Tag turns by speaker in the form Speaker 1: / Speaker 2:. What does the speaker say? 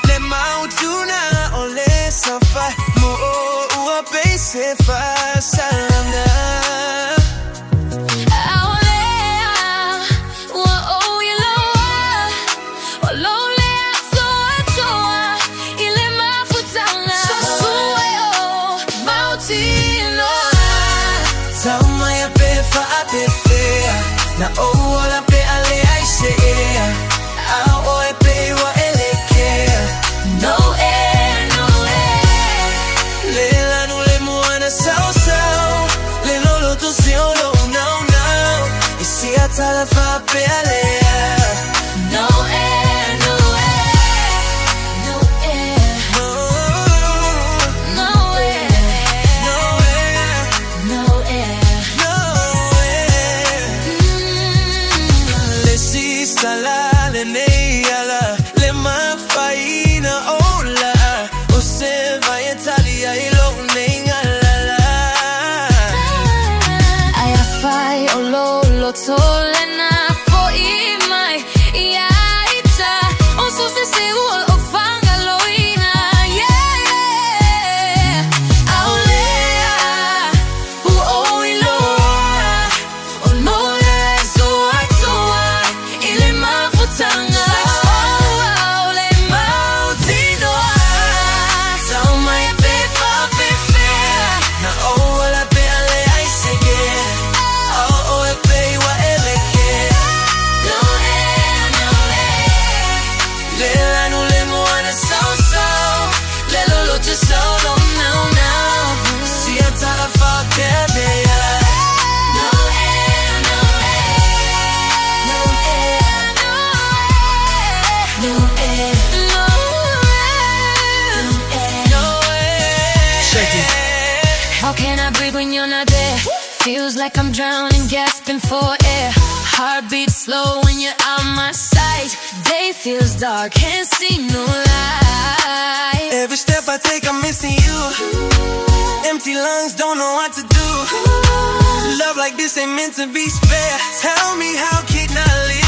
Speaker 1: Le mautuna ole safa mo ua base fa salana
Speaker 2: Aolea wa o iloa o lole atoa ile mafutana suwe o mautinoa
Speaker 1: Tauma ya pe fa pe fea na o la pe ale ai se ea a o e pe wa
Speaker 2: No air, no air.
Speaker 1: Lela no le moana sao sao Le lolo to se o lo no no E si atala fa pe alea
Speaker 2: No air, no air. No air. No air.
Speaker 1: No air
Speaker 2: No air.
Speaker 1: No air Le si sala le neiala Le ma faina ola O se vai Italia I lo neingala
Speaker 2: Ai a fai o lolo tolena fo I mai ia ita o so se seguro o fangaloina yeah Aolea o iloa o noia so atoa ile mafutanga ole mautinoa Sauma ya pe fa pe fea
Speaker 1: Na o la pe ale ai se ke O e pe wa ele ke
Speaker 2: No air, no air.
Speaker 1: Lela no le moana sao sao
Speaker 2: Le lolo te solo now now
Speaker 1: Si atala fa pe alea
Speaker 2: No air, no air. No air, no air. No air, no air.
Speaker 1: No way
Speaker 3: Shake it.
Speaker 2: How can I breathe when you're not there? Feels like I'm drowning, gasping for air. Heartbeat slow when you're out my sight. Day feels dark, can't see no light.
Speaker 1: Every step I take I'm missing you Empty lungs don't know what to do Love like this ain't meant to be spare Tell me how can I live